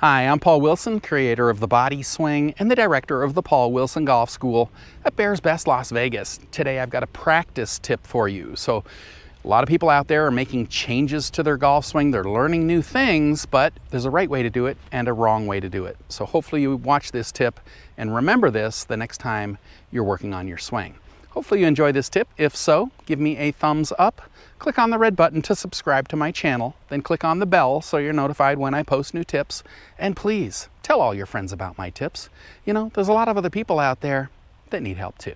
Hi, I'm Paul Wilson, creator of the Body Swing and the director of the Paul Wilson Golf School at Bears Best Las Vegas. Today I've got a practice tip for you. So a lot of people out there are making changes to their golf swing. They're learning new things, but there's a right way to do it and a wrong way to do it. So hopefully you watch this tip and remember this the next time you're working on your swing. Hopefully you enjoy this tip. If so, give me a thumbs up. Click on the red button to subscribe to my channel, then click on the bell so you're notified when I post new tips. And please, tell all your friends about my tips. You know, there's a lot of other people out there that need help too.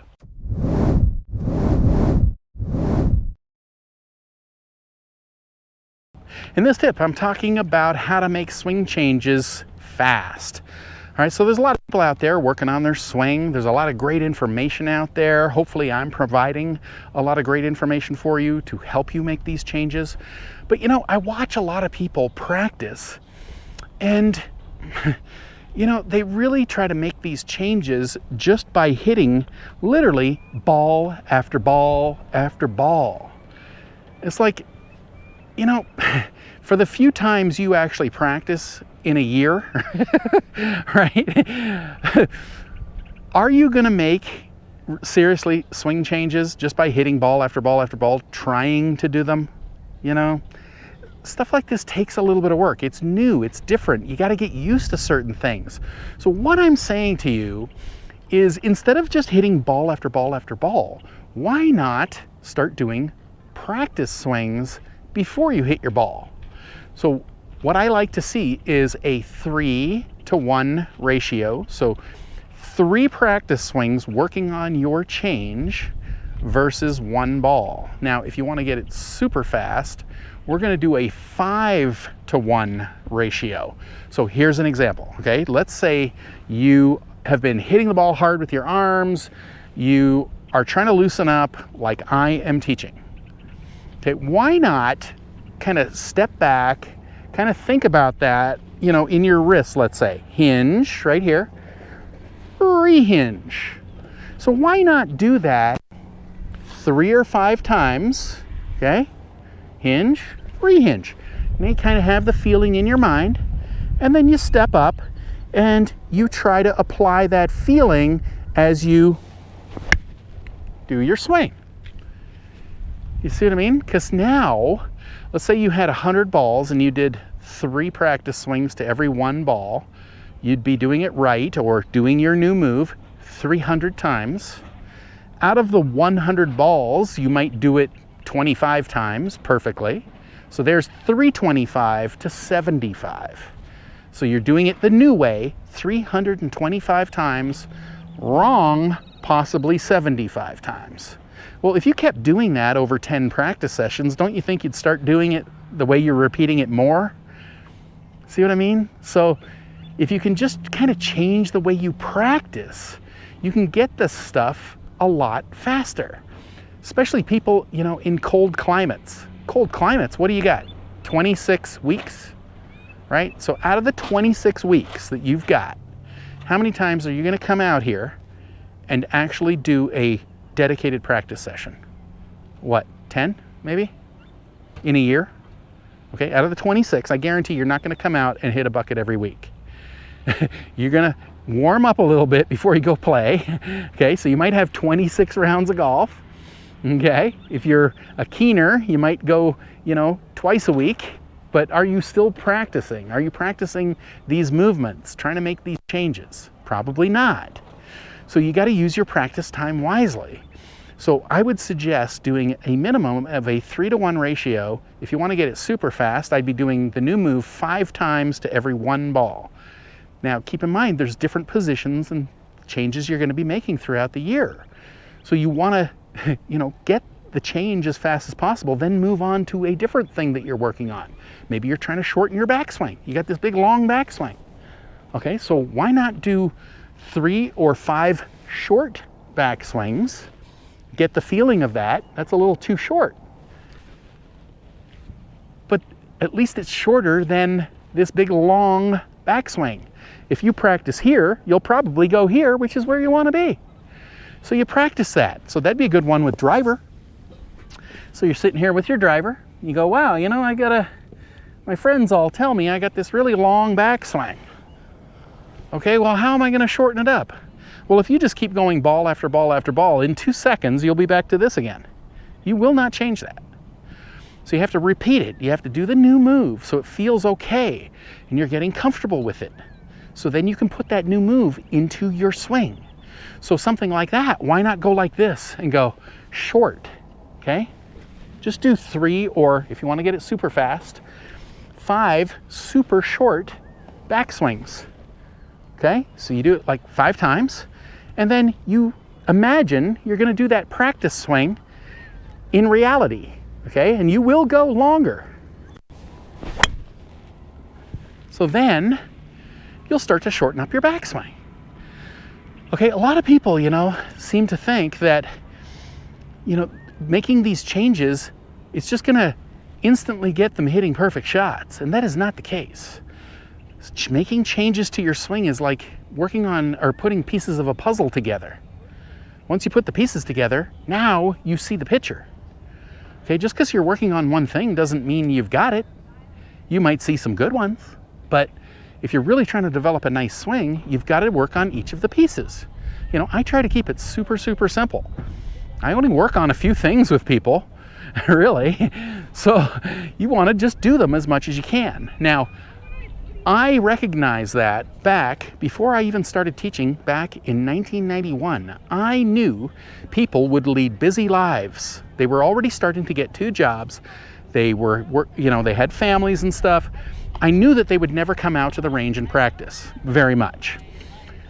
In this tip, I'm talking about how to make swing changes fast. All right, so there's a lot of people out there working on their swing. There's a lot of great information out there. Hopefully I'm providing a lot of great information for you to help you make these changes. But you know, I watch a lot of people practice and you know, they really try to make these changes just by hitting literally ball after ball after ball. It's like, you know, for the few times you actually practice in a year, right? Are you going to make seriously swing changes just by hitting ball after ball after ball, trying to do them? You know, stuff like this takes a little bit of work. It's new, it's different. You got to get used to certain things. So what I'm saying to you is, instead of just hitting ball after ball after ball, why not start doing practice swings before you hit your ball? So what I like to see is a 3-to-1 ratio. So 3 practice swings working on your change versus 1 ball. Now, if you want to get it super fast, we're going to do a 5-to-1 ratio. So here's an example, okay? Let's say you have been hitting the ball hard with your arms. You are trying to loosen up like I am teaching. Okay, why not kind of step back, kind of think about that, you know, in your wrist, let's say. Hinge right here, rehinge. So why not do that 3 or 5 times, okay? Hinge, rehinge. You may kind of have the feeling in your mind, and then you step up and you try to apply that feeling as you do your swing. You see what I mean? Because now, let's say you had 100 balls and you did 3 practice swings to every 1 ball. You'd be doing it right, or doing your new move 300 times. Out of the 100 balls, you might do it 25 times perfectly. So there's 325 to 75. So you're doing it the new way 325 times, wrong possibly 75 times. Well, if you kept doing that over 10 practice sessions, don't you think you'd start doing it the way you're repeating it more? See what I mean? So if you can just kind of change the way you practice, you can get this stuff a lot faster. Especially people, you know, in cold climates. Cold climates, what do you got? 26 weeks, right? So out of the 26 weeks that you've got, how many times are you going to come out here and actually do a dedicated practice session? What, 10 maybe in a year? Okay, out of the 26, I guarantee you're not going to come out and hit a bucket every week. You're going to warm up a little bit before you go play. Okay, so you might have 26 rounds of golf. Okay, if you're a keener, you might go, you know, twice a week. But are you still practicing? Are you practicing these movements, trying to make these changes? Probably not. So you got to use your practice time wisely. So I would suggest doing a minimum of a 3-to-1 ratio. If you want to get it super fast, I'd be doing the new move 5 times to every 1 ball. Now keep in mind, there's different positions and changes you're going to be making throughout the year. So you want to, you know, get the change as fast as possible, then move on to a different thing that you're working on. Maybe you're trying to shorten your backswing. You got this big long backswing. Okay, so why not do 3 or 5 short backswings? Get the feeling of that. That's a little too short. But at least it's shorter than this big long backswing. If you practice here, you'll probably go here, which is where you want to be. So you practice that. So that'd be a good one with driver. So you're sitting here with your driver. You go, wow, you know, my friends all tell me I got this really long backswing. Okay, well, how am I going to shorten it up? Well, if you just keep going ball after ball after ball, in 2 seconds, you'll be back to this again. You will not change that. So you have to repeat it. You have to do the new move so it feels okay and you're getting comfortable with it. So then you can put that new move into your swing. So something like that, why not go like this and go short, okay? Just do 3, or if you want to get it super fast, 5 super short backswings, okay? So you do it like 5 times, and then you imagine you're going to do that practice swing in reality, okay? And you will go longer. So then you'll start to shorten up your backswing. Okay, a lot of people, seem to think that, making these changes, it's just going to instantly get them hitting perfect shots, and that is not the case. Making changes to your swing is like working on or putting pieces of a puzzle together. Once you put the pieces together, now you see the picture. Okay, just because you're working on one thing doesn't mean you've got it. You might see some good ones, but if you're really trying to develop a nice swing, you've got to work on each of the pieces. I try to keep it super, super simple. I only work on a few things with people, really. So you want to just do them as much as you can. Now, I recognize that back before I even started teaching back in 1991, I knew people would lead busy lives. They were already starting to get 2 jobs. They they had families and stuff. I knew that they would never come out to the range and practice very much.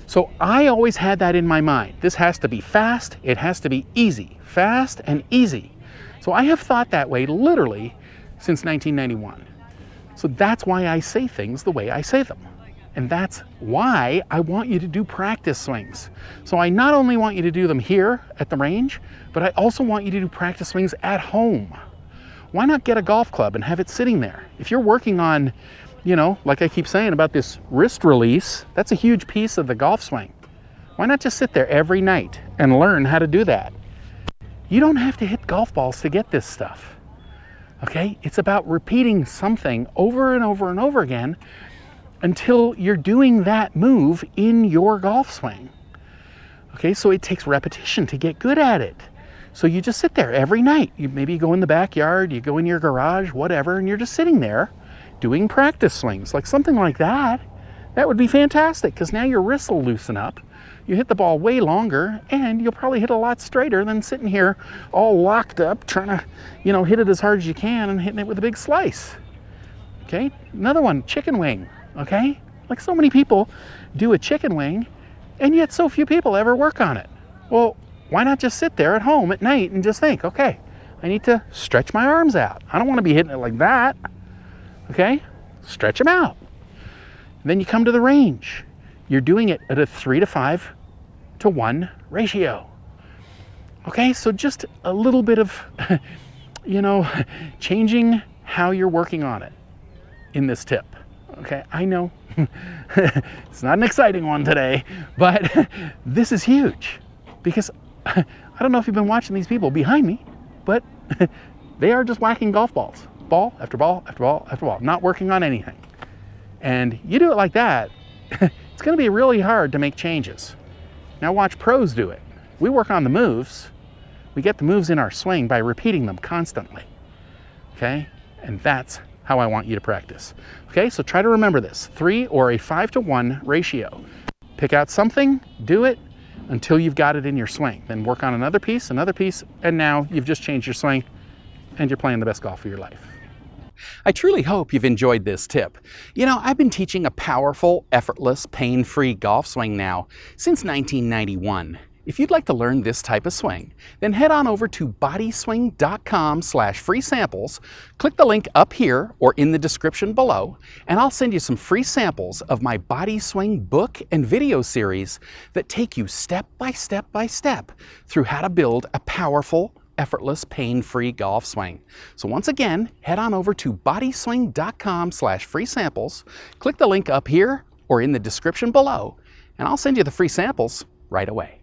So I always had that in my mind. This has to be fast, it has to be easy, fast and easy. So I have thought that way literally since 1991. So that's why I say things the way I say them. And that's why I want you to do practice swings. So I not only want you to do them here at the range, but I also want you to do practice swings at home. Why not get a golf club and have it sitting there? If you're working on, like I keep saying about this wrist release, that's a huge piece of the golf swing. Why not just sit there every night and learn how to do that? You don't have to hit golf balls to get this stuff, okay? It's about repeating something over and over and over again until you're doing that move in your golf swing. Okay, so it takes repetition to get good at it. So you just sit there every night. You maybe go in the backyard, you go in your garage, whatever, and you're just sitting there doing practice swings, like something like that. That would be fantastic because now your wrists will loosen up. You hit the ball way longer and you'll probably hit a lot straighter than sitting here all locked up trying to, hit it as hard as you can and hitting it with a big slice. Okay, another one, chicken wing, okay? Like so many people do a chicken wing and yet so few people ever work on it. Well, why not just sit there at home at night and just think, okay, I need to stretch my arms out. I don't want to be hitting it like that, okay? Stretch them out. Then you come to the range. You're doing it at a 3 to 5 to 1 ratio. Okay, so just a little bit of, changing how you're working on it in this tip. Okay, I know it's not an exciting one today, but this is huge because I don't know if you've been watching these people behind me, but they are just whacking golf balls, ball after ball after ball after ball, not working on anything. And you do it like that, it's going to be really hard to make changes. Now watch pros do it. We work on the moves. We get the moves in our swing by repeating them constantly. Okay? And that's how I want you to practice. Okay, so try to remember this, 3 or a 5 to 1 ratio. Pick out something, do it until you've got it in your swing. Then work on another piece, and now you've just changed your swing and you're playing the best golf of your life. I truly hope you've enjoyed this tip. I've been teaching a powerful, effortless, pain-free golf swing now since 1991. If you'd like to learn this type of swing, then head on over to bodyswing.com/free samples, click the link up here or in the description below, and I'll send you some free samples of my Body Swing book and video series that take you step by step by step through how to build a powerful, effortless, pain-free golf swing. So once again, head on over to bodyswing.com/free samples, click the link up here or in the description below, and I'll send you the free samples right away.